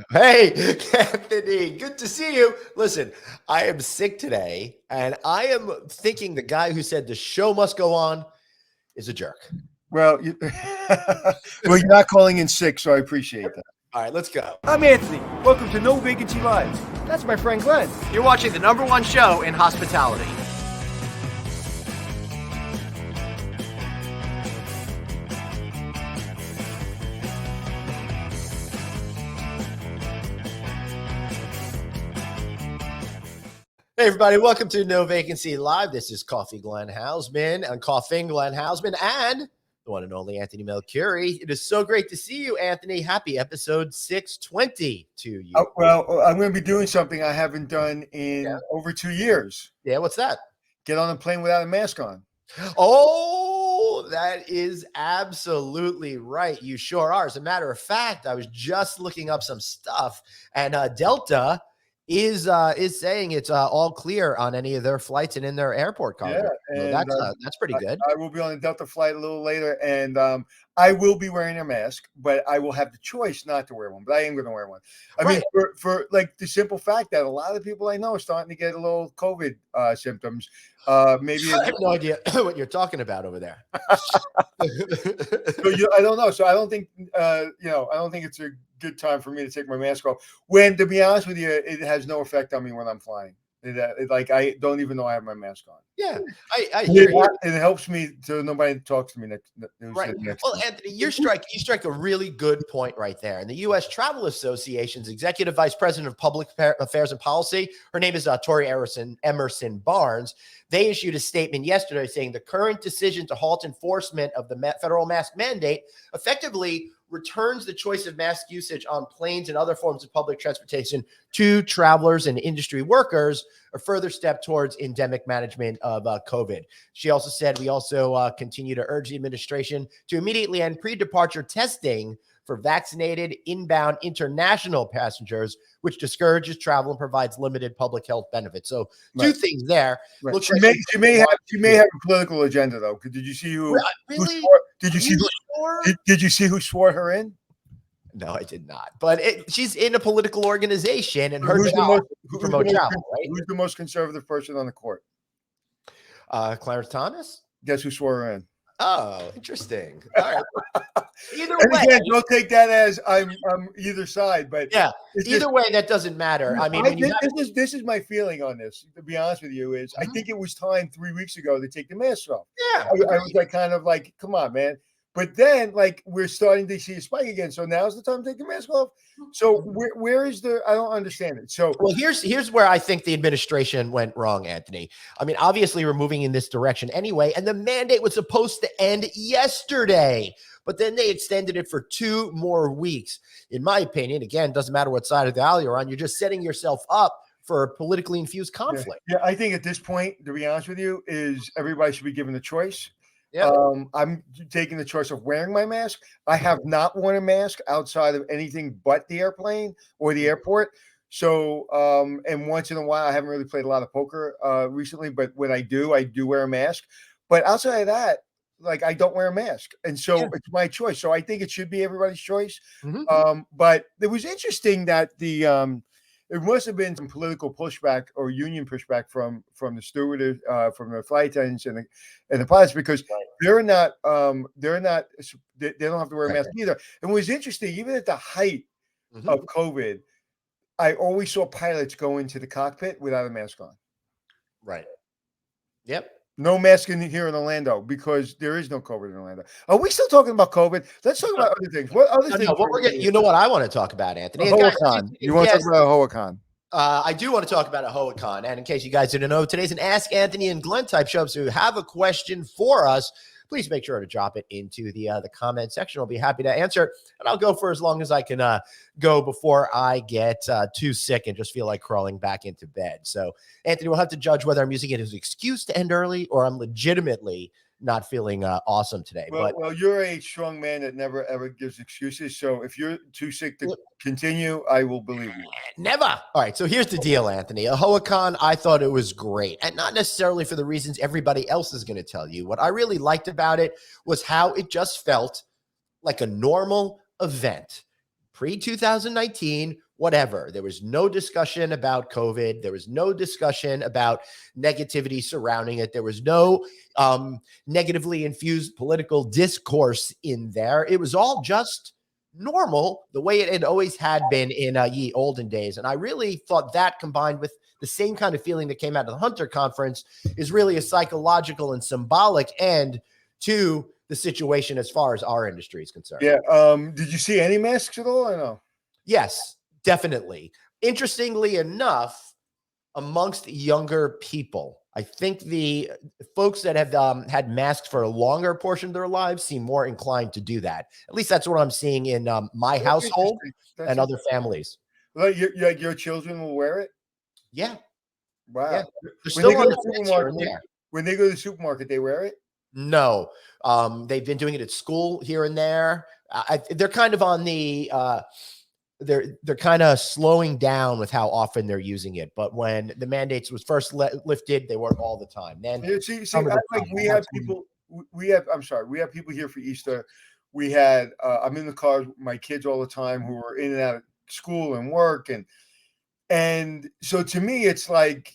Hey, Anthony, good to see you. Listen, I am sick today, and I am thinking the guy who said the show must go on is a jerk. Well, well, you're not calling in sick, so I appreciate that. All right, let's go. I'm Anthony. Welcome to No Vacancy Live. That's my friend Glenn. You're watching the #1 show in hospitality. Hey, everybody, welcome to No Vacancy Live. This is Coffee Glenn Hausman and Coughing Glenn Hausman and the one and only Anthony Melchiori. It is so great to see you, Anthony. Happy episode 620 to you. Well, I'm going to be doing something I haven't done in over 2 years. Yeah, what's that? Get on a plane without a mask on. Oh, that is absolutely right. You sure are. As a matter of fact, I was just looking up some stuff, and Delta is saying it's all clear on any of their flights and in their airport coverage. Yeah, so that's pretty good. I will be on a Delta flight a little later, and I will be wearing a mask, but I will have the choice not to wear one. But I am going to wear one. I mean, for like the simple fact that a lot of people I know are starting to get a little COVID symptoms. Maybe I have no idea what you're talking about over there. So I don't know. So I don't think I don't think it's a good time for me to take my mask off. When, to be honest with you, it has no effect on me when I'm flying. Like I don't even know I have my mask on. Yeah, I hear you. It helps me so nobody talks to me next. Right. Well, Anthony, you strike a really good point right there. And the U.S. Travel Association's Executive Vice President of Public Affairs and Policy, her name is Tori Emerson Barnes. They issued a statement yesterday saying the current decision to halt enforcement of the federal mask mandate effectively returns the choice of mask usage on planes and other forms of public transportation to travelers and industry workers, a further step towards endemic management of COVID. She also said, we also continue to urge the administration to immediately end pre-departure testing for vaccinated inbound international passengers, which discourages travel and provides limited public health benefits. So two things there. Right. She may have a political agenda, though. Did you see who? Really? Did you see who swore her in? No, I did not. But she's in a political organization, and her who's job to promote travel, right? Who's the most conservative person on the court? Clarence Thomas. Guess who swore her in? Oh, interesting. All right. Either way, again, don't take that as I'm either side, but yeah, either way, that doesn't matter. I mean, this is my feeling on this. To be honest with you, is I think it was time 3 weeks ago to take the mask off. Yeah, I was like, kind of like, come on, man. But then, like, we're starting to see a spike again. So now's the time to take the mask off. So where is the? I don't understand it. So well, here's where I think the administration went wrong, Anthony. I mean, obviously, we're moving in this direction anyway, and the mandate was supposed to end yesterday, but then they extended it for 2 more weeks. In my opinion, again, doesn't matter what side of the aisle you're on, you're just setting yourself up for a politically infused conflict. Yeah, I think at this point, to be honest with you, is everybody should be given a choice. Yeah. I'm taking the choice of wearing my mask. I have not worn a mask outside of anything but the airplane or the airport. So, and once in a while, I haven't really played a lot of poker recently, but when I do wear a mask. But outside of that, like, I don't wear a mask. And so it's my choice. So I think it should be everybody's choice. Mm-hmm. But it was interesting that it must have been some political pushback or union pushback from the stewardess, from the flight attendants and the pilots, because they don't have to wear a mask either. And it was interesting, even at the height of COVID, I always saw pilots go into the cockpit without a mask on. Right. Yep. No mask here in Orlando because there is no COVID in Orlando. Are we still talking about COVID? Let's talk about other things. What other things? You know what I want to talk about, Anthony? AAHOACON. You want to talk about AAHOACON? I do want to talk about AAHOACON. And in case you guys didn't know, today's an Ask Anthony and Glenn type show. So if you have a question for us, please make sure to drop it into the comment section. I'll be happy to answer it. And I'll go for as long as I can go before I get too sick and just feel like crawling back into bed. So, Anthony, we'll have to judge whether I'm using it as an excuse to end early or I'm legitimately not feeling awesome today. Well, you're a strong man that never, ever gives excuses. So if you're too sick to continue, I will believe you. Never. All right. So here's the deal, Anthony. AAHOACON, I thought it was great. And not necessarily for the reasons everybody else is going to tell you. What I really liked about it was how it just felt like a normal event. Pre-2019, whatever. There was no discussion about COVID. There was no discussion about negativity surrounding it. There was no negatively infused political discourse in there. It was all just normal, the way it always had been in ye olden days. And I really thought that, combined with the same kind of feeling that came out of the Hunter conference, is really a psychological and symbolic end to the situation as far as our industry is concerned. Yeah. Did you see any masks at all? I know. Yes, definitely. Interestingly enough, amongst younger people, I think the folks that have had masks for a longer portion of their lives seem more inclined to do that. At least that's what I'm seeing in my household and other families. Like your children will wear it? Yeah. Wow. Yeah. They're still on the fence here and there. When they go to the supermarket, they wear it? No. They've been doing it at school here and there. They're kind of on the they're kind of slowing down with how often they're using it. But when the mandates was first lifted, they work all the time. Then we have people. We have people here for Easter. We had. I'm in the car with my kids all the time who are in and out of school and work, and so to me, it's like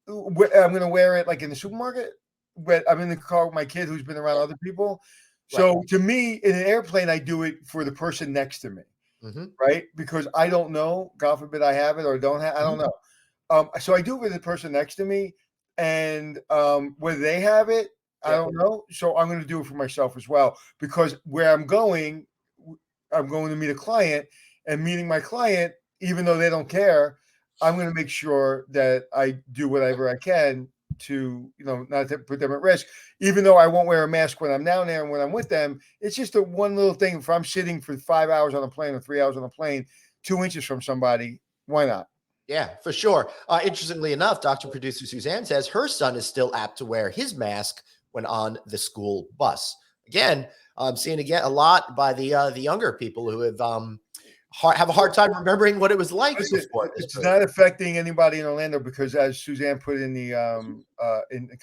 I'm going to wear it like in the supermarket, but I'm in the car with my kid who's been around other people. So to me, in an airplane, I do it for the person next to me. Mm-hmm. Right? Because I don't know, God forbid I have it or don't have, I don't know. So I do it with the person next to me, and whether they have it, I don't know. So I'm going to do it for myself as well, because where I'm going to meet a client, and meeting my client, even though they don't care, I'm going to make sure that I do whatever I can to, not to put them at risk, even though I won't wear a mask when I'm down there and when I'm with them. It's just a one little thing. If I'm sitting for 5 hours on a plane or 3 hours on a plane, 2 inches from somebody, why not? Yeah, for sure. Interestingly enough, Dr. Producer Suzanne says her son is still apt to wear his mask when on the school bus. Again, I'm seeing a lot by the younger people who have a hard time remembering what it was like. It's not affecting anybody in Orlando, because, as Suzanne put in the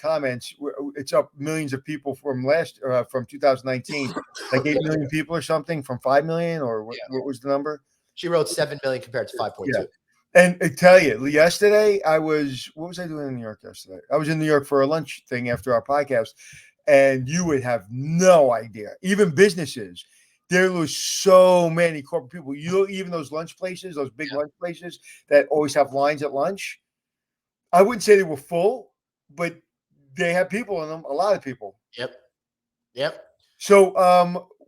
comments, it's up millions of people from 2019, like 8 million people or something, from 5 million, or what was the number? She wrote 7 million compared to 5.2. Yeah. And I tell you, yesterday what was I doing in New York yesterday? I was in New York for a lunch thing after our podcast, and you would have no idea. Even businesses, there was so many corporate people. Even those lunch places, those big lunch places that always have lines at lunch, I wouldn't say they were full, but they have people in them, a lot of people. Yep. So,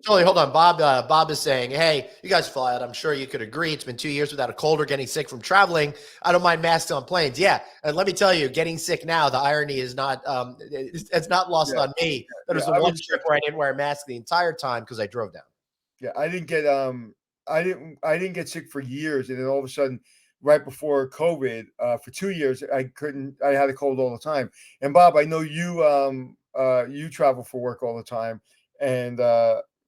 Totally. Hold on. Bob is saying, hey, you guys fly out. I'm sure you could agree. It's been 2 years without a cold or getting sick from traveling. I don't mind masks on planes. Yeah. And let me tell you, getting sick now, the irony is not, it's not lost on me. That was the one trip where I didn't wear a mask the entire time because I drove down. Yeah. I didn't get sick for years. And then all of a sudden, right before COVID, for 2 years, I had a cold all the time. And Bob, I know you travel for work all the time, and,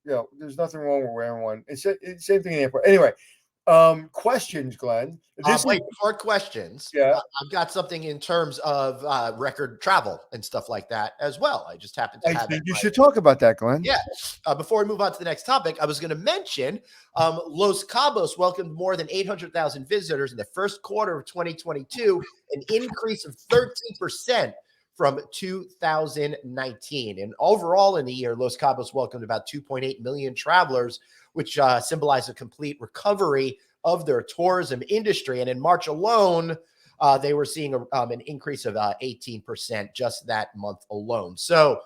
there's nothing wrong with wearing one. It's same thing in the airport. Anyway, questions, Glenn. Before questions, I've got something in terms of record travel and stuff like that as well. I just happened to have it. You should talk about that, Glenn. Yeah. Before we move on to the next topic, I was going to mention Los Cabos welcomed more than 800,000 visitors in the first quarter of 2022, an increase of 13% from 2019. And overall in the year, Los Cabos welcomed about 2.8 million travelers, which symbolized a complete recovery of their tourism industry. And in March alone, they were seeing an increase of 18% just that month alone. So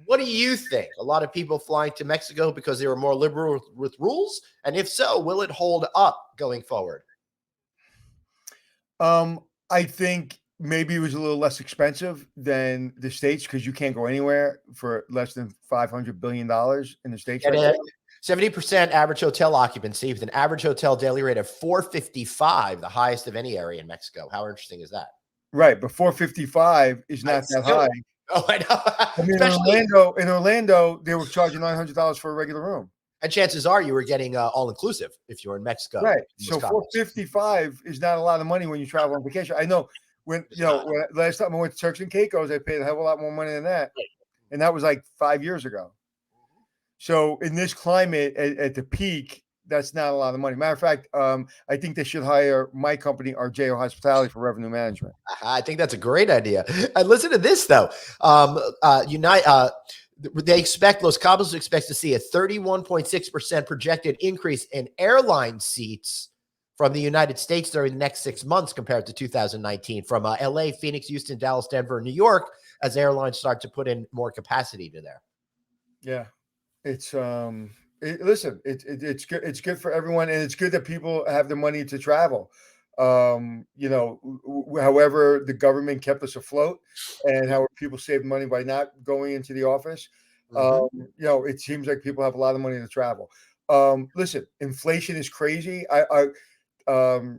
what do you think? A lot of people flying to Mexico because they were more liberal with rules? And if so, will it hold up going forward? I think maybe it was a little less expensive than the States, because you can't go anywhere for less than $500 billion in the States. 70% average hotel occupancy with an average hotel daily rate of $455, the highest of any area in Mexico. How interesting is that? Right, but $455 is not that high. Oh, I know. I mean, in Orlando, they were charging $900 for a regular room. And chances are you were getting all-inclusive if you were in Mexico. Right. So $455 is not a lot of money when you travel on vacation. I know when last time I went to Turks and Caicos, I paid a hell of a lot more money than that. And that was like 5 years ago. So in this climate at the peak, that's not a lot of money. Matter of fact, I think they should hire my company, RJO Hospitality, for revenue management. I think that's a great idea. And listen to this though. They expect Los Cabos expects to see a 31.6% projected increase in airline seats from the United States during the next 6 months compared to 2019 from LA, Phoenix, Houston, Dallas, Denver, and New York as airlines start to put in more capacity to there. Yeah, it's listen, it's good. It's good for everyone, and it's good that people have the money to travel. However, the government kept us afloat, and how people saved money by not going into the office. It seems like people have a lot of money to travel. Listen, inflation is crazy. The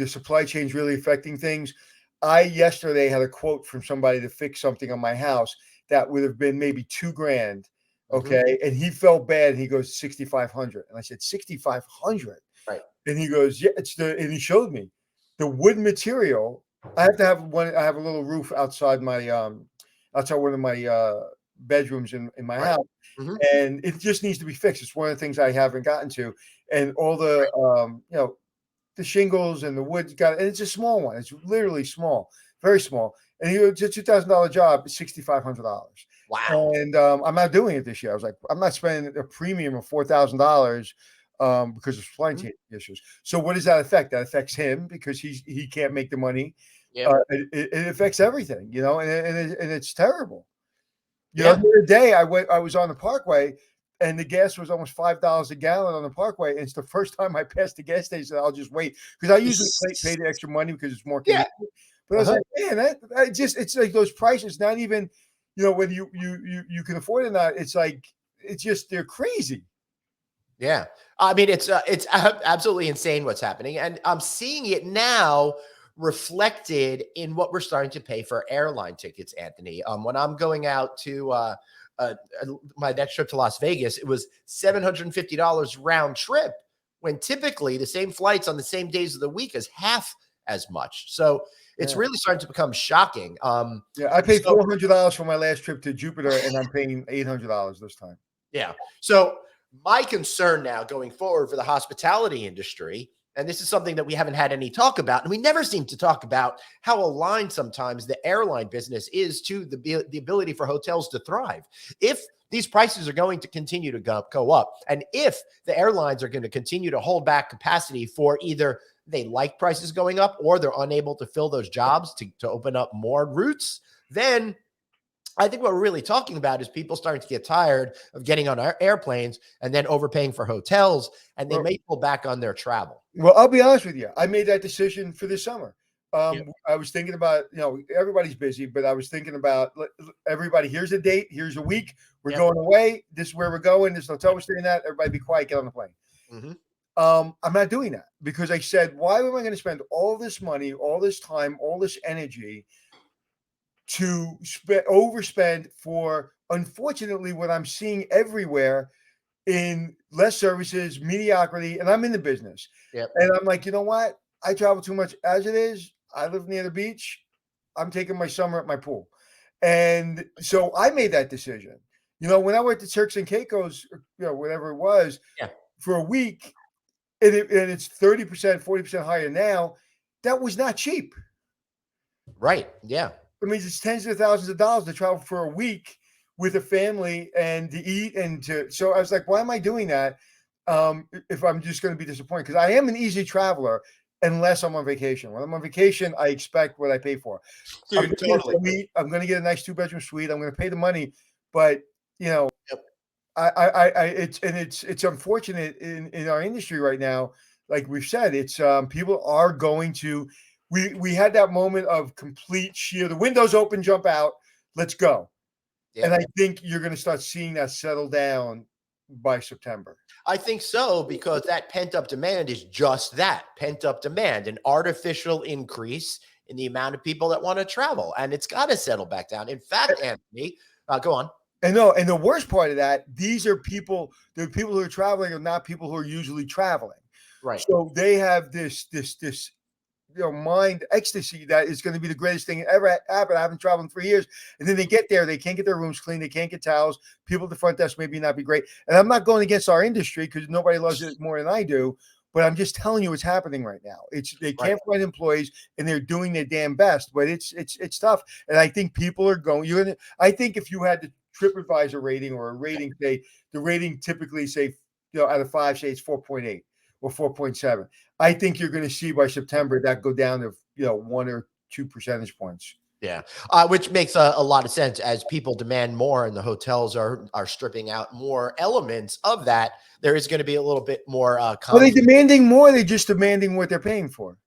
supply chain is really affecting things. I yesterday had a quote from somebody to fix something on my house that would have been maybe $2,000. Okay. And he felt bad. He goes, 6,500. And I said, 6,500. Right. And he goes, yeah, and he showed me the wood material. I have a little roof outside my, outside one of my, bedrooms in my house. And it just needs to be fixed. It's one of the things I haven't gotten to. And all the, the shingles and the wood and it's a small one. It's literally small, very small. And it's a $2,000 job, $6,500. Wow. And I'm not doing it this year. I was like, I'm not spending a premium of $4,000 because of supply chain issues. So what does that affect? That affects him because he can't make the money. It affects everything, and it's terrible. The other day I was on the Parkway, and the gas was almost $5 a gallon on the Parkway. And it's the first time I passed the gas station. I'll just wait because I usually pay the extra money because it's more convenient. But I was like, man, it's like those prices. Not even, whether you can afford it or not. It's like they're crazy. Yeah, I mean it's absolutely insane what's happening, and I'm seeing it now reflected in what we're starting to pay for airline tickets, Anthony. When I'm going out to my next trip to Las Vegas, it was $750 round trip, when typically the same flights on the same days of the week is half as much. So it's really starting to become shocking. I paid $400 for my last trip to Jupiter, and I'm paying $800 this time. Yeah. So my concern now going forward for the hospitality industry, and this is something that we haven't had any talk about, and we never seem to talk about how aligned sometimes the airline business is to the ability for hotels to thrive. If these prices are going to continue to go up, and if the airlines are going to continue to hold back capacity for either they like prices going up or they're unable to fill those jobs to open up more routes, then I think what we're really talking about is people starting to get tired of getting on our airplanes and then overpaying for hotels, and they may pull back on their travel. Well, I'll be honest with you. I made that decision for this summer. I was thinking about, everybody's busy, but I was thinking about everybody. Here's a date. Here's a week. We're going away. This is where we're going. This hotel we're staying at. Everybody be quiet. Get on the plane. I'm not doing that because I said, why am I going to spend all this money, all this time, all this energy to overspend for, unfortunately, what I'm seeing everywhere in less services, mediocrity, and I'm in the business. And I'm like, you know what? I travel too much as it is. I live near the beach. I'm taking my summer at my pool. And so I made that decision. When I went to Turks and Caicos, whatever it was, for a week, and it's 30%, 40% higher now, that was not cheap. Right. Yeah. I mean, it's tens of thousands of dollars to travel for a week with a family and to eat so I was like, why am I doing that? If I'm just going to be disappointed, because I am an easy traveler unless I'm on vacation. When I'm on vacation, I expect what I pay for. Dude, I'm going to get a nice 2-bedroom suite. I'm going to pay the money, but it's unfortunate in our industry right now. Like we've said, it's people are going to. We had that moment of complete sheer. The windows open, jump out. Let's go. And I think you're going to start seeing that settle down by September. I think so, because that pent-up demand is just that, pent-up demand, an artificial increase in the amount of people that want to travel, and it's got to settle back down. In fact, Anthony, go on. And the worst part of that, the people who are traveling are not people who are usually traveling. Right. So they have this mind ecstasy that is going to be the greatest thing ever happened. I haven't traveled in 3 years, and then they get there, they can't get their rooms clean, they can't get towels. People at the front desk maybe not be great, and I'm not going against our industry because nobody loves it more than I do. But I'm just telling you what's happening right now. They can't find employees, and they're doing their damn best. But it's tough, and I think people are going. I think if you had the TripAdvisor rating or a rating, say the rating typically say out of 5, say it's 4.8 or 4.7. I think you're going to see by September that go down to 1 or 2 percentage points. Yeah, which makes a lot of sense as people demand more and the hotels are stripping out more elements of that. There is going to be a little bit more. Are they demanding more? They're just demanding what they're paying for.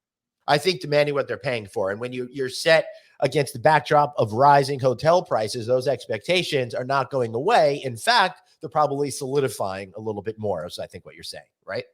I think demanding what they're paying for, and when you're set against the backdrop of rising hotel prices, those expectations are not going away. In fact, they're probably solidifying a little bit more. Is I think what you're saying, right?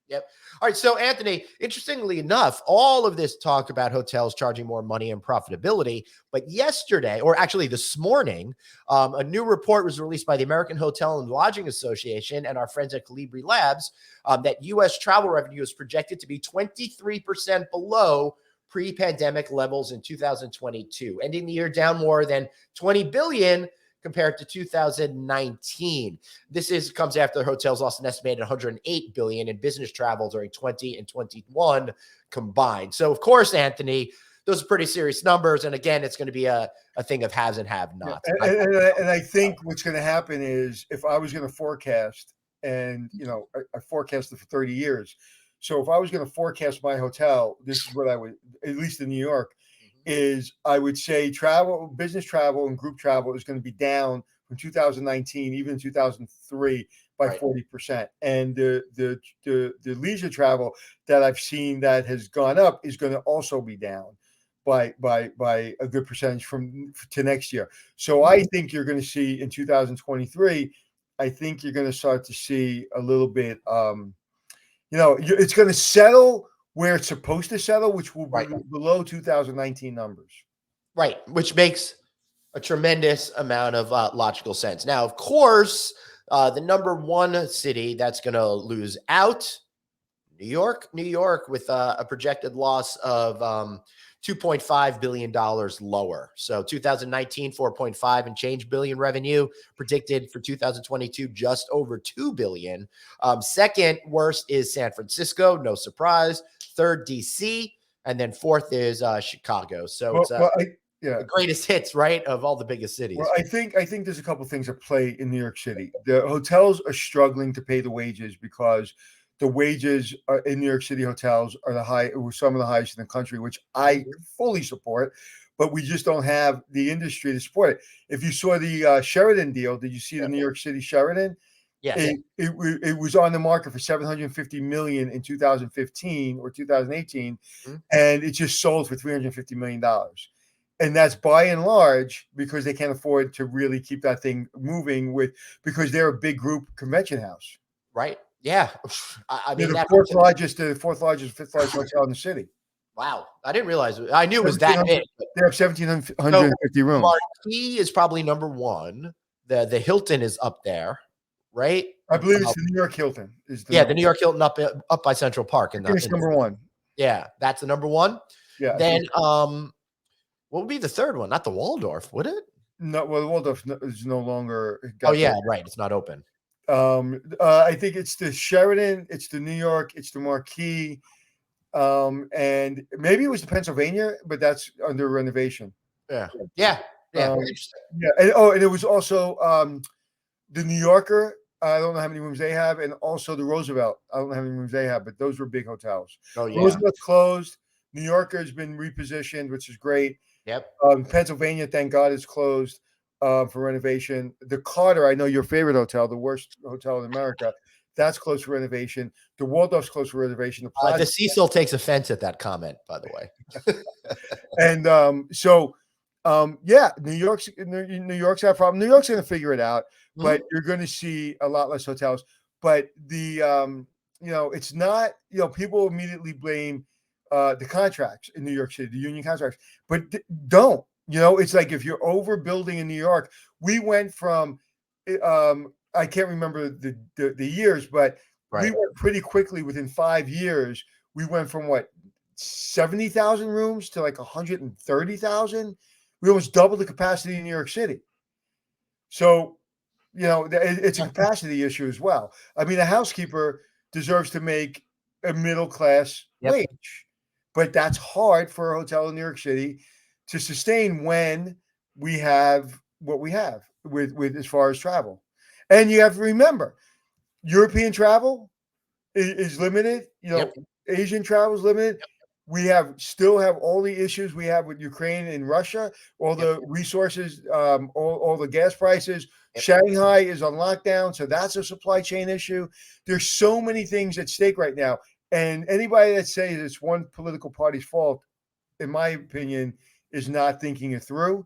Yep. All right. So, Anthony, interestingly enough, all of this talk about hotels charging more money and profitability. But yesterday, or actually this morning, a new report was released by the American Hotel and Lodging Association and our friends at Calibri Labs that U.S. travel revenue is projected to be 23% below pre-pandemic levels in 2022, ending the year down more than $20 billion compared to 2019. This comes after hotels lost an estimated $108 billion in business travel during 20 and 21 combined. So, of course, Anthony, those are pretty serious numbers. And again, it's going to be a thing of haves and have-nots. Yeah. And I think what's going to happen is if I was going to forecast, and I forecasted for 30 years. So if I was going to forecast my hotel, this is what I would, at least in New York, is I would say business travel and group travel is going to be down from 2019, even 2003, by 40%. And the leisure travel that I've seen that has gone up is going to also be down by a good percentage to next year. So I think you're going to see in 2023, I think you're going to start to see a little bit, it's going to settle where it's supposed to settle, which will be below 2019 numbers. Right, which makes a tremendous amount of logical sense. Now, of course, the number one city that's going to lose out, New York, with a projected loss of $2.5 billion lower. So 2019, 4.5 and change billion revenue predicted for 2022, just over 2 billion. Second worst is San Francisco. No surprise. Third, DC. And then fourth is Chicago. So it's the greatest hits, right, of all the biggest cities. Well, I think there's a couple of things at play in New York City. The hotels are struggling to pay the wages because the wages in New York City hotels are some of the highest in the country, which I fully support, but we just don't have the industry to support it. If you saw the Sheraton deal, did you see the New York City Sheraton? Yes. It was on the market for $750 million in 2015 or 2018, and it just sold for $350 million. And that's by and large because they can't afford to really keep that thing moving because they're a big group convention house. Right. Yeah. I mean, they're the fourth largest, fifth largest hotel in the city. Wow. I didn't realize. I knew it was that big. They have 1,750 rooms. Marquis is probably number one. The Hilton is up there, right? I believe it's the New York Hilton. The New York Hilton up by Central Park. It's number one. Yeah, that's the number one. Yeah. Then what would be the third one? Not the Waldorf, would it? No, well, the Waldorf is no longer. Right. It's not open. I think it's the Sheraton, it's the New York, it's the Marquis, and maybe it was the Pennsylvania, but that's under renovation. Yeah. And it was also the New Yorker. I don't know how many rooms they have, and also the Roosevelt. I don't know how many rooms they have, but those were big hotels. Oh yeah. Roosevelt's closed. New Yorker has been repositioned, which is great. Yep. Pennsylvania, thank God, is closed for renovation. The Carter, I know your favorite hotel, the worst hotel in America, that's closed for renovation. The Waldorf's closed for renovation. The Cecil takes offense at that comment, by the way. And New York's got a problem. New York's going to figure it out, but you're going to see a lot less hotels. But the it's not, people immediately blame the contracts in New York City, the union contracts, but don't. It's like if you're overbuilding in New York, we went from, I can't remember the years, but we went pretty quickly within 5 years. We went from 70,000 rooms to like 130,000. We almost doubled the capacity in New York City. So, it's a capacity issue as well. I mean, a housekeeper deserves to make a middle class wage, but that's hard for a hotel in New York City to sustain when we have what we have with as far as travel. And you have to remember, European travel is limited. Asian travel is limited. We still have all the issues we have with Ukraine and Russia, all the resources, all the gas prices. Shanghai is on lockdown, so that's a supply chain issue. There's so many things at stake right now. And anybody that says it's one political party's fault, in my opinion, is not thinking it through.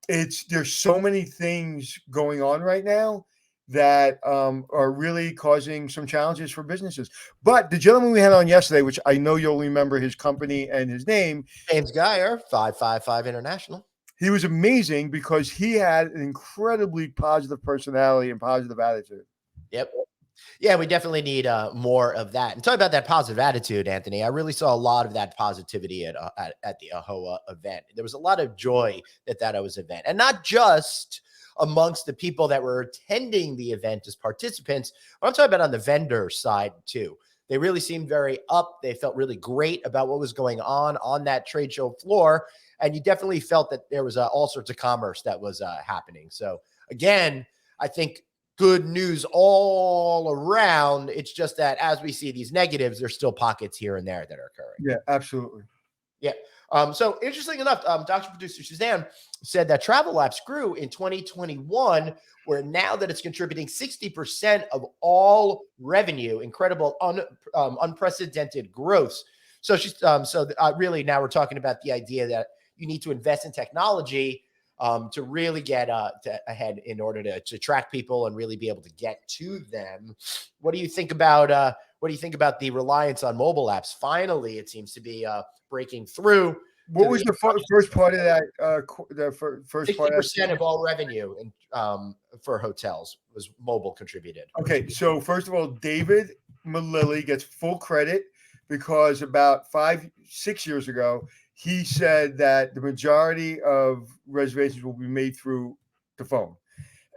There's so many things going on right now that are really causing some challenges for businesses. But the gentleman we had on yesterday, which I know you'll remember his company and his name, James Geyer, 555 International. He was amazing because he had an incredibly positive personality and positive attitude. Yep. Yeah, we definitely need more of that. And talk about that positive attitude, Anthony. I really saw a lot of that positivity at the AHOA event. There was a lot of joy at that event, and not just amongst the people that were attending the event as participants. I'm talking about on the vendor side too. They really seemed very up. They felt really great about what was going on that trade show floor. And you definitely felt that there was all sorts of commerce that was happening. So again, I think good news all around. It's just that as we see these negatives, there's still pockets here and there that are occurring. Yeah, absolutely. Yeah. So interesting enough, Dr. Producer Suzanne said that Travel Apps grew in 2021, where now that it's contributing 60% of all revenue, incredible, unprecedented growth. So she's really now we're talking about the idea that you need to invest in technology to really get ahead in order to attract people and really be able to get to them. What do you think about the reliance on mobile apps? Finally, it seems to be breaking through. What was the first part of that? The first 60% of all revenue for hotels was mobile contributed. Okay, so first of all, David Malilly gets full credit because about 5-6 years ago, he said that the majority of reservations will be made through the phone.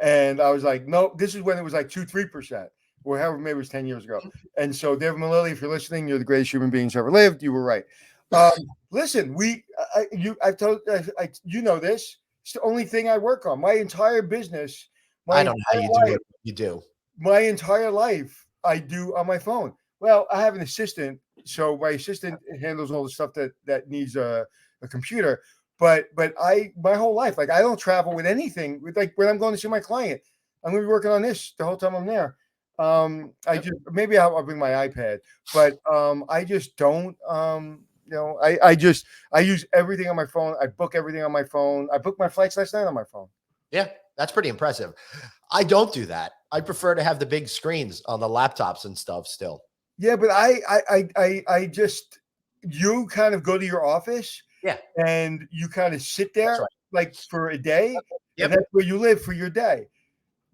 And I was like, no, this is when it was like 2-3%, or however, maybe it was 10 years ago. And so, David Malilly, if you're listening, you're the greatest human beings ever lived. You were right. Listen, I've told you know this. It's the only thing I work on. My entire business. I don't know how you do it. You do. My entire life, I do on my phone. Well, I have an assistant, so my assistant handles all the stuff that needs a computer. But my whole life, like I don't travel with anything. Like when I'm going to see my client, I'm going to be working on this the whole time I'm there. Maybe I'll bring my iPad, but I just don't. I use everything on my phone. I book everything on my phone. I booked my flights last night on my phone. Yeah, that's pretty impressive. I don't do that. I prefer to have the big screens on the laptops and stuff still. Yeah, but I just, you kind of go to your office, and you kind of sit there like for a day, and that's where you live for your day.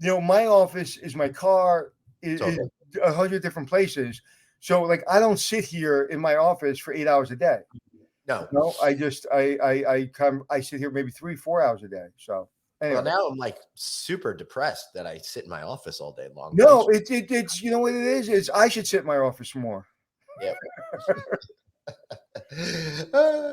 My office is my car, is 100 different places. So like I don't sit here in my office for 8 hours a day. No, I sit here maybe 3-4 hours a day. So anyway. Well, now I'm like super depressed that I sit in my office all day long. No, it's you know what it is I should sit in my office more. Yeah.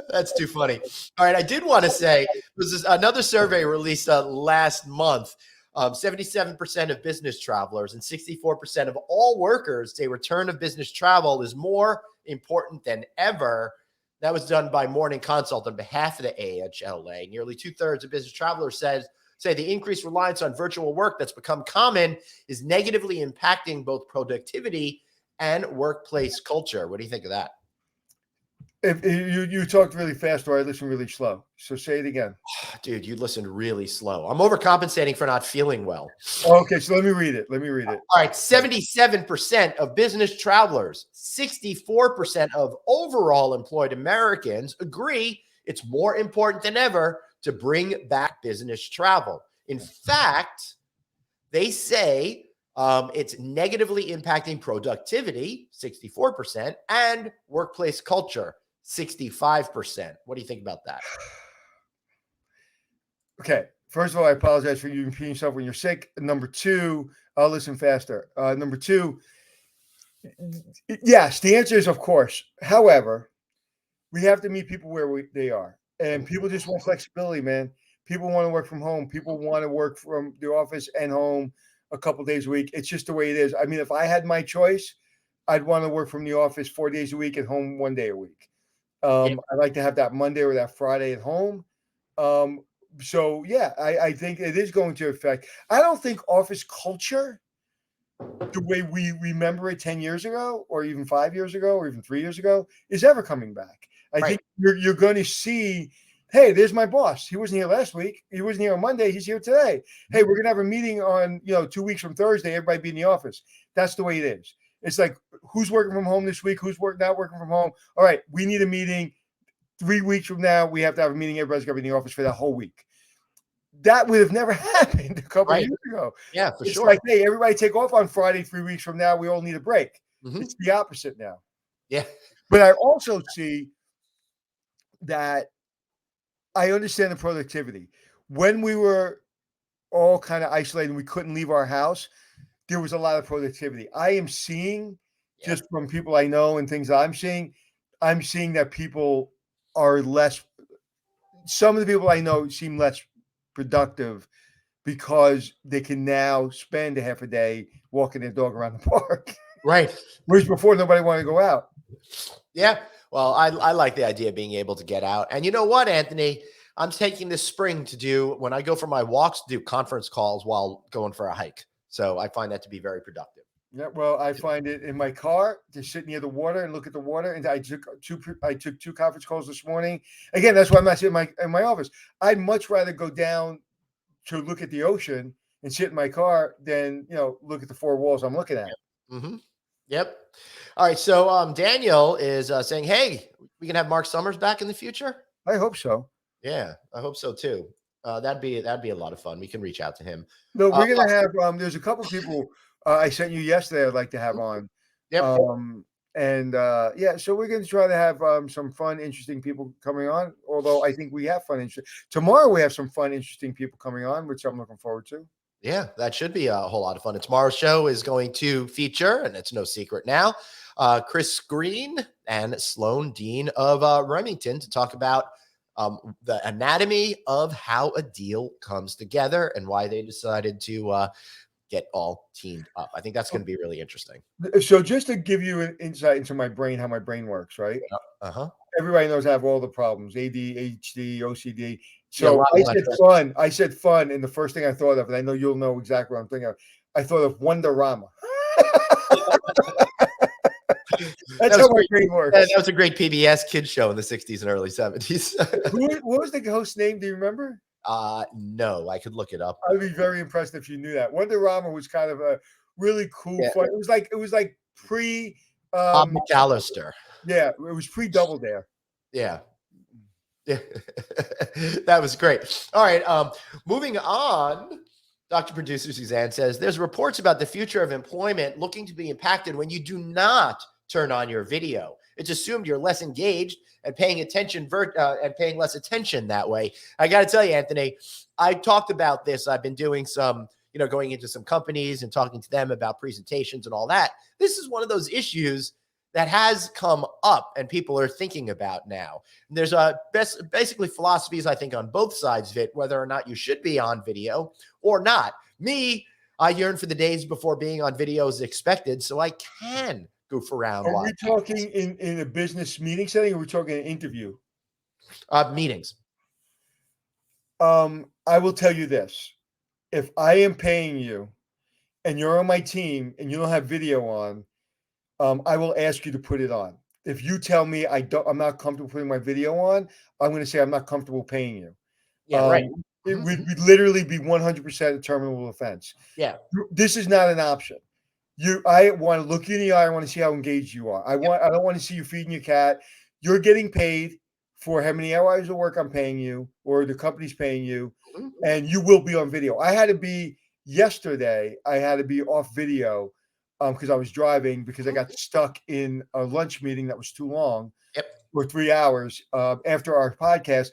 That's too funny. All right, I did want to say this is another survey released last month. 77% of business travelers and 64% of all workers say return of business travel is more important than ever. That was done by Morning Consult on behalf of the AHLA. Nearly 2/3 of business travelers say the increased reliance on virtual work that's become common is negatively impacting both productivity and workplace culture. What do you think of that? If you talked really fast, or I listened really slow. So say it again. Dude, you listened really slow. I'm overcompensating for not feeling well. Okay, so let me read it. All right, 77% of business travelers, 64% of overall employed Americans agree it's more important than ever to bring back business travel. In fact, they say it's negatively impacting productivity, 64%, and workplace culture, 65%. What do you think about that? Okay. First of all, I apologize for you repeating yourself when you're sick. Number two, I'll listen faster. Number two, yes, the answer is of course. However, we have to meet people where they are. And people just want flexibility, man. People want to work from home. People want to work from the office and home a couple days a week. It's just the way it is. I mean, if I had my choice, I'd want to work from the office 4 days a week and home 1 day a week. Yeah. I like to have that Monday or that Friday at home. So yeah, I think it is going to affect. I don't think office culture, the way we remember it 10 years ago, or even 5 years ago, or even 3 years ago, is ever coming back. I Right. think you're going to see, hey, there's my boss. He wasn't here last week. He wasn't here on Monday. He's here today. Hey, we're gonna have a meeting on 2 weeks from Thursday. Everybody be in the office. That's the way it is. It's like, who's working from home this week? Who's not working from home? All right, we need a meeting 3 weeks from now. We have to have a meeting. Everybody's got to be in the office for that whole week. That would have never happened a couple of years ago. Yeah, for It's sure. like, hey, everybody take off on Friday 3 weeks from now. We all need a break. Mhm. It's the opposite now. Yeah. But I also see that I understand the productivity. When we were all kind of isolated, we couldn't leave our house, there was a lot of productivity. I am seeing, just from people I know and things I'm seeing that people are less, some of the people I know seem less productive because they can now spend a half a day walking their dog around the park. Right. Whereas before, nobody wanted to go out. Yeah. Well, I like the idea of being able to get out. And you know what, Anthony? I'm taking this spring to do, when I go for my walks, do conference calls while going for a hike. So I find that to be very productive. Yeah, well, I find it in my car to sit near the water and look at the water. And I took two conference calls this morning. Again, that's why I'm not sitting in my office. I'd much rather go down to look at the ocean and sit in my car than look at the four walls I'm looking at. Mm-hmm. Yep. All right. So Daniel is saying, hey, we can have Mark Summers back in the future. I hope so. Yeah, I hope so too. That'd be a lot of fun. We can reach out to him. No, we're gonna have there's a couple people I sent you yesterday I'd like to have on. Yep. Yeah, so we're gonna try to have some fun, interesting people coming on. Although I think we have fun, tomorrow we have some fun, interesting people coming on, which I'm looking forward to. Yeah, that should be a whole lot of fun. And tomorrow's show is going to feature, and it's no secret now, Chris Green and Sloan Dean of Remington to talk about the anatomy of how a deal comes together and why they decided to get all teamed up. I think that's going to be really interesting. So just to give you an insight into my brain, how my brain works, right? Everybody knows I have all the problems, ADHD, OCD. So I said fun, and the first thing I thought of, and I know you'll know exactly what I'm thinking of, I thought of Wonderama. That's how my brain works. That was a great PBS kids show in the 60s and early 70s. What was the host's name? Do you remember? No, I could look it up. I'd be very impressed if you knew that. Wonderama was kind of a really cool fun. It was like pre McAllister. Yeah, it was pre Double Dare. Yeah. Yeah. That was great. All right. Moving on. Dr. Producer Suzanne says there's reports about the future of employment looking to be impacted when you do not turn on your video. It's assumed you're less engaged and paying attention and paying less attention that way. I got to tell you, Anthony, I talked about this. I've been doing some, going into some companies and talking to them about presentations and all that. This is one of those issues that has come up and people are thinking about now. And there's basically philosophies, I think, on both sides of it, whether or not you should be on video or not. Me, I yearn for the days before being on video is expected, so I can goof around. Are we talking in a business meeting setting, or are we talking an interview? Meetings. I will tell you this. If I am paying you and you're on my team and you don't have video on, I will ask you to put it on. If you tell me I'm not comfortable putting my video on, I'm going to say I'm not comfortable paying you. Yeah, right. It would literally be 100% a terminable offense. Yeah. This is not an option. I want to look you in the eye. I want to see how engaged you are. I don't want to see you feeding your cat. You're getting paid for how many hours of work I'm paying you, or the company's paying you, and you will be on video. Yesterday, I had to be off video because I was driving because I got stuck in a lunch meeting that was too long. Yep. or 3 hours after our podcast.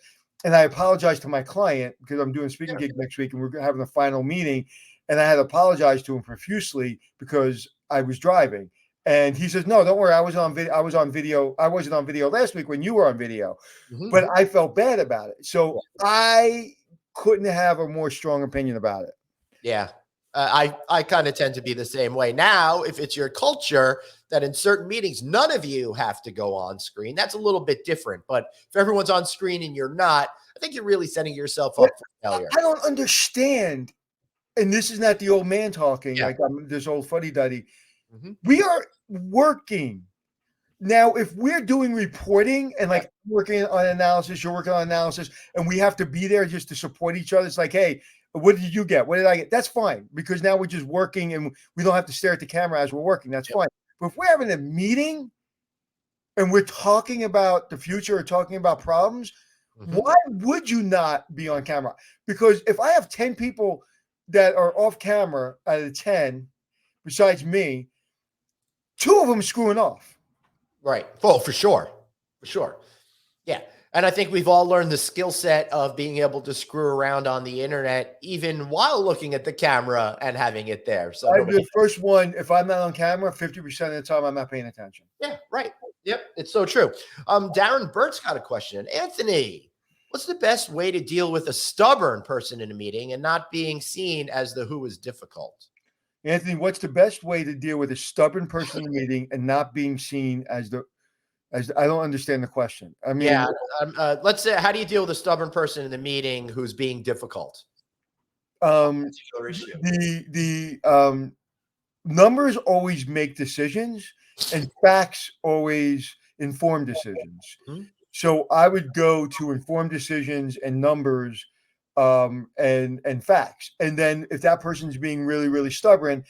And I apologized to my client because I'm doing a speaking gig next week and we're having a final meeting. And I had apologized to him profusely because I was driving. And he says, no, don't worry. I was on video. I wasn't on video last week when you were on video, but I felt bad about it. So I couldn't have a more strong opinion about it. Yeah. I kind of tend to be the same way. Now, if it's your culture that in certain meetings, none of you have to go on screen, that's a little bit different. But if everyone's on screen and you're not, I think you're really setting yourself up for failure. I don't understand. And this is not the old man talking, like I'm this old fuddy-duddy. We are working. Now, if we're doing reporting and like working on analysis, you're working on analysis, and we have to be there just to support each other, it's like, hey, what did you get? What did I get? That's fine, because now we're just working and we don't have to stare at the camera as we're working. That's fine. But if we're having a meeting and we're talking about the future or talking about problems, why would you not be on camera? Because if I have 10 people that are off camera out of 10, besides me, 2 of them screwing off. Right. Oh, for sure. For sure. Yeah. And I think we've all learned the skill set of being able to screw around on the internet, even while looking at the camera and having it there. So I'm the first one. If I'm not on camera, 50% of the time, I'm not paying attention. Yeah, right. Yep. It's so true. Darren Burt's got a question. Anthony, what's the best way to deal with a stubborn person in a meeting and not being seen as the who is difficult? Anthony, what's the best way to deal with a stubborn person in a meeting and not being seen as I don't understand the question. I mean, let's say, how do you deal with a stubborn person in the meeting who's being difficult? The numbers always make decisions and facts always inform decisions. So I would go to informed decisions and numbers and facts. And then if that person's being really, really stubborn,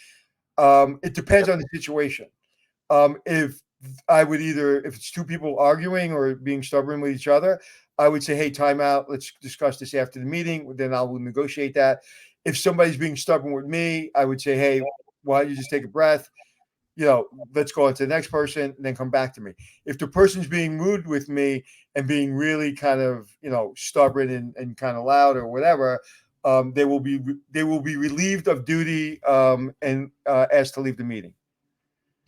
it depends on the situation. If it's 2 people arguing or being stubborn with each other, I would say, hey, time out. Let's discuss this after the meeting. Then I will negotiate that. If somebody's being stubborn with me, I would say, hey, why don't you just take a breath? Let's go on to the next person and then come back to me. If the person's being rude with me and being really kind of, stubborn and kind of loud or whatever, they will be relieved of duty and asked to leave the meeting.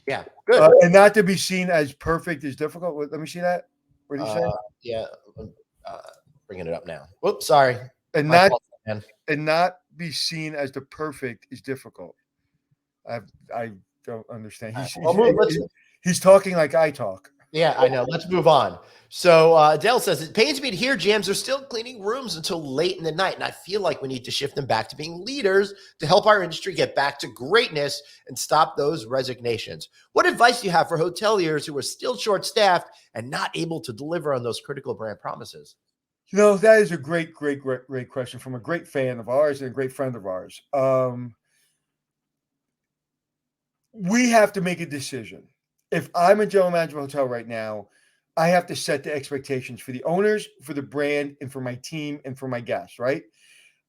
Yeah, good. And not to be seen as perfect is difficult. Let me see that. What did you say? Yeah, bringing it up now. Whoops, sorry. And not be seen as the perfect is difficult. I don't understand. He's talking like I talk. Yeah, I know. Let's move on. So Adele says, it pains me to hear GMs are still cleaning rooms until late in the night. And I feel like we need to shift them back to being leaders to help our industry get back to greatness and stop those resignations. What advice do you have for hoteliers who are still short-staffed and not able to deliver on those critical brand promises? That is a great question from a great fan of ours and a great friend of ours. We have to make a decision. If I'm a general manager of a hotel right now, I have to set the expectations for the owners, for the brand, and for my team and for my guests, right?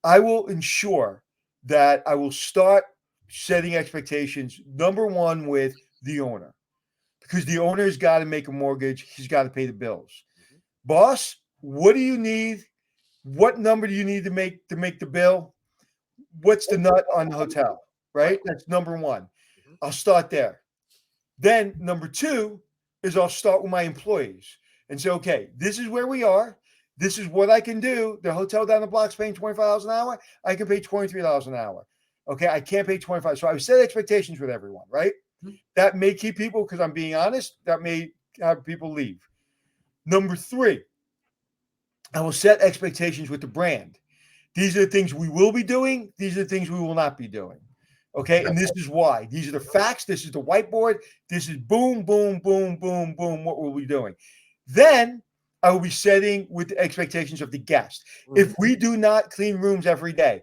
I will ensure that I will start setting expectations, number one, with the owner, because the owner's got to make a mortgage. He's got to pay the bills. Boss, what do you need? What number do you need to make the bill? What's the nut on the hotel, right? That's number one. I'll start there. Then number 2 is I'll start with my employees and say, okay, this is where we are. This is what I can do. The hotel down the block's paying $25 an hour. I can pay $23 an hour. Okay, I can't pay $25. So I set expectations with everyone, right? That may keep people, because I'm being honest, that may have people leave. Number 3, I will set expectations with the brand. These are the things we will be doing. These are the things we will not be doing. Okay. And this is why. These are the facts. This is the whiteboard. This is boom, boom, boom, boom, boom. What we'll be doing. Then I will be setting with the expectations of the guest. If we do not clean rooms every day,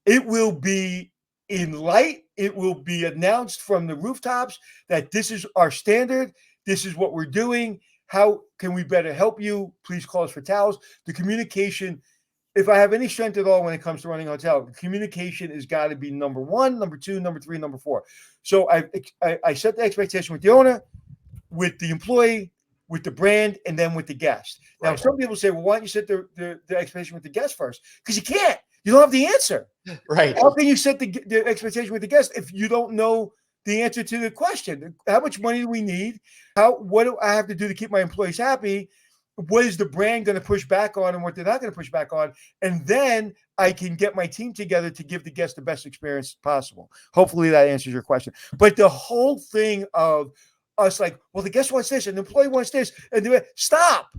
it will be in light. It will be announced from the rooftops that this is our standard. This is what we're doing. How can we better help you? Please call us for towels. The communication, if I have any strength at all when it comes to running a hotel, communication has got to be number 1, number 2, number 3, number 4. So I set the expectation with the owner, with the employee, with the brand and then with the guest. Now, Right. some people say, well, why don't you set the expectation with the guest first? Because you can't. You don't have the answer. Right. How can you set the expectation with the guest if you don't know the answer to the question? How much money do we need? What do I have to do to keep my employees happy? What is the brand going to push back on and what they're not going to push back on? And then I can get my team together to give the guest the best experience possible. Hopefully that answers your question. But the whole thing of us like, well, the guest wants this and the employee wants this. And stop.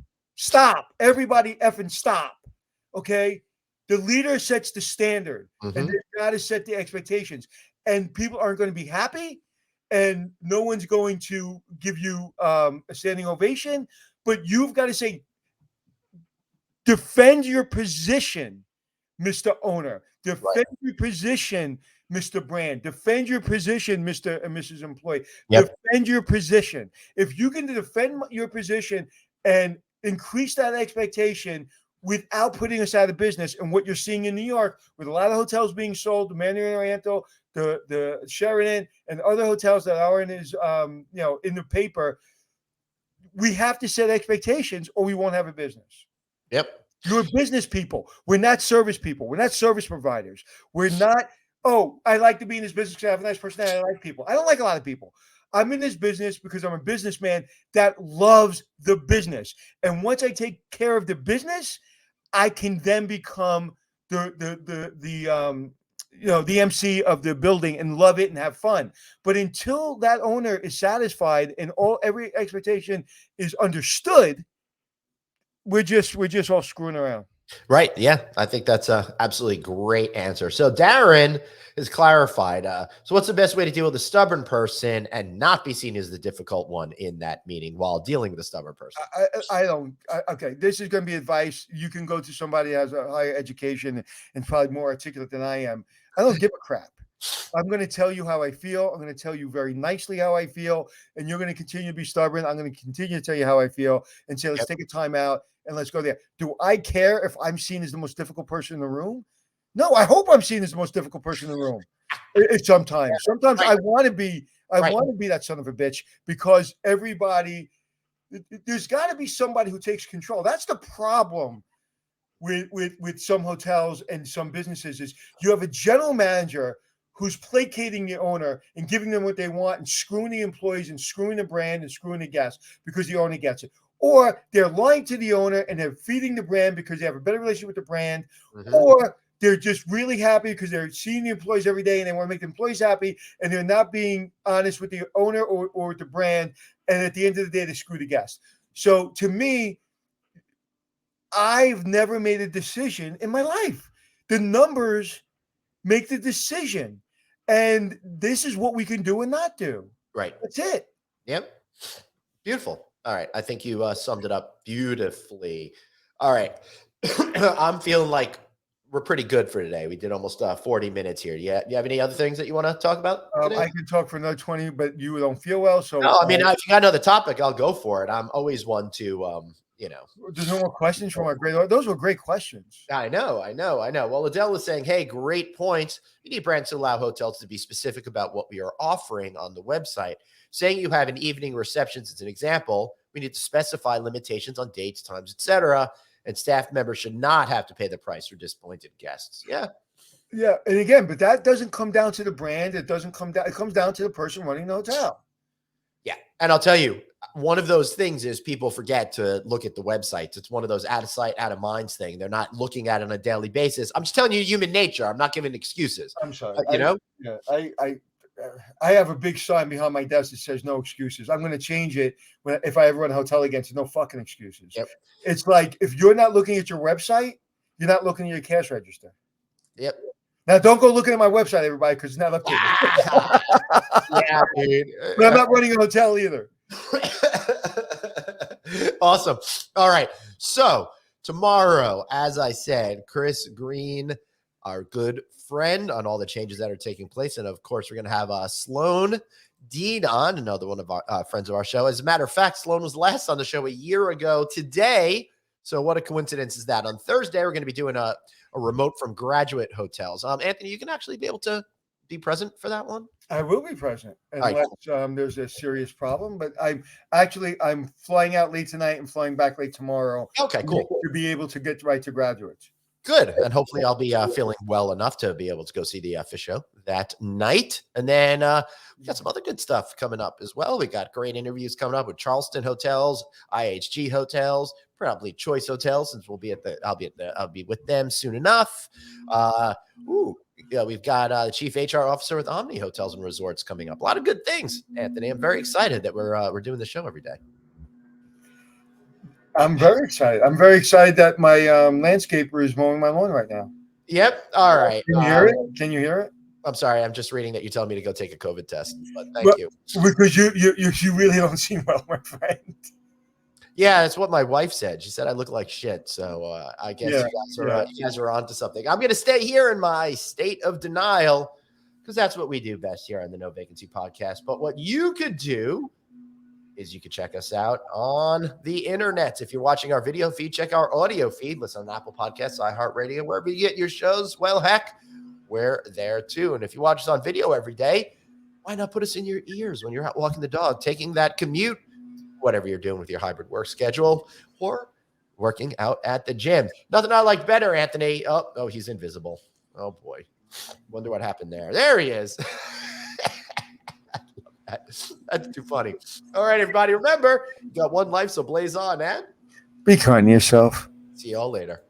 Everybody effing stop. Okay. The leader sets the standard and they've got to set the expectations. And people aren't going to be happy and no one's going to give you a standing ovation. But you've got to say, defend your position, Mr. Owner. Defend your position, Mr. Brand. Defend your position, Mr. and Mrs. Employee. Defend your position. If you can defend your position and increase that expectation without putting us out of business, and what you're seeing in New York with a lot of hotels being sold, the Mandarin Oriental, the Sheraton, and other hotels that are in his, in the paper, we have to set expectations or we won't have a business. Yep. You're business people. We're not service people. We're not service providers. We're not, I like to be in this business because I have a nice personality. I like people. I don't like a lot of people. I'm in this business because I'm a businessman that loves the business. And once I take care of the business, I can then become the MC of the building and love it and have fun. But until that owner is satisfied and every expectation is understood, we're just all screwing around. Right. Yeah. I think that's a absolutely great answer. So Darren has clarified. So what's the best way to deal with a stubborn person and not be seen as the difficult one in that meeting while dealing with a stubborn person? Okay. This is going to be advice. You can go to somebody who has a higher education and probably more articulate than I am. I don't give a crap. I'm going to tell you how I feel. I'm going to tell you very nicely how I feel. And you're going to continue to be stubborn. I'm going to continue to tell you how I feel and say, let's take a time out and let's go there. Do I care if I'm seen as the most difficult person in the room? No, I hope I'm seen as the most difficult person in the room. Sometimes I want to be that son of a bitch because there's got to be somebody who takes control. That's the problem with some hotels and some businesses is you have a general manager who's placating the owner and giving them what they want and screwing the employees and screwing the brand and screwing the guests because the owner gets it. Or they're lying to the owner and they're feeding the brand because they have a better relationship with the brand. Or they're just really happy because they're seeing the employees every day and they want to make the employees happy and they're not being honest with the owner or with the brand. And at the end of the day, they screw the guest. So to me, I've never made a decision in my life. The numbers make the decision. And this is what we can do and not do. Right. That's it. Yep. Beautiful. All right. I think you summed it up beautifully. All right. I'm feeling like we're pretty good for today. We did almost 40 minutes here. Do you have any other things that you want to talk about today? I can talk for another 20, but you don't feel well. So no, I mean, if you got another topic, I'll go for it. I'm always one to, There's no more questions from our great. Those were great questions. I know. Well, Adele was saying, hey, great points. We need brands to allow hotels to be specific about what we are offering on the website. Saying you have an evening receptions as an example, we need to specify limitations on dates, times, etc. And staff members should not have to pay the price for disappointed guests. Yeah. Yeah. And again, but that doesn't come down to the brand. It comes down to the person running the hotel. Yeah. And I'll tell you, one of those things is people forget to look at the websites. It's one of those out of sight, out of minds thing. They're not looking at it on a daily basis. I'm just telling you human nature. I'm not giving excuses. I'm sorry. Yeah. I have a big sign behind my desk that says no excuses. I'm going to change it if I ever run a hotel again to no fucking excuses. Yep. It's like if you're not looking at your website, you're not looking at your cash register. Yep. Now don't go looking at my website, everybody, because it's not up to you. Yeah, dude. But I'm not running a hotel either. Awesome. All right. So tomorrow, as I said, Chris Green, our good friend, on all the changes that are taking place. And of course, we're going to have Sloan Dean on, another one of our friends of our show. As a matter of fact, Sloan was last on the show a year ago today. So what a coincidence is that? On Thursday, we're going to be doing a remote from Graduate Hotels. Anthony, you can actually be able to be present for that one? I will be present right, unless there's a serious problem. But I'm flying out late tonight and flying back late tomorrow Okay, cool. to be able to get right to graduates. Good. And hopefully I'll be feeling well enough to be able to go see the Fish show that night. And then we got some other good stuff coming up as well. We got great interviews coming up with Charleston Hotels, IHG Hotels, probably Choice Hotels, since I'll be with them soon enough. We've got the chief HR officer with Omni Hotels and Resorts coming up. A lot of good things, Anthony. I'm very excited that we're doing the show every day. I'm very excited. I'm very excited that my landscaper is mowing my lawn right now. Yep. All right. Can you hear it? Can you hear it? I'm sorry. I'm just reading that you're telling me to go take a COVID test. But thank you. Because you really don't seem well, my friend. Yeah, that's what my wife said. She said I look like shit. So I guess you guys are onto something. I'm going to stay here in my state of denial because that's what we do best here on the No Vacancy Podcast. But what you could do is you could check us out on the internet. If you're watching our video feed, check our audio feed. Listen on Apple Podcasts, iHeartRadio, wherever you get your shows. Well, heck, we're there too. And if you watch us on video every day, why not put us in your ears when you're out walking the dog, taking that commute, whatever you're doing with your hybrid work schedule, or working out at the gym. Nothing I like better, Anthony. Oh, he's invisible. Oh, boy. Wonder what happened there. There he is. That's too funny. All right, everybody. Remember, you got one life, so blaze on, and be kind to yourself. see y'all later.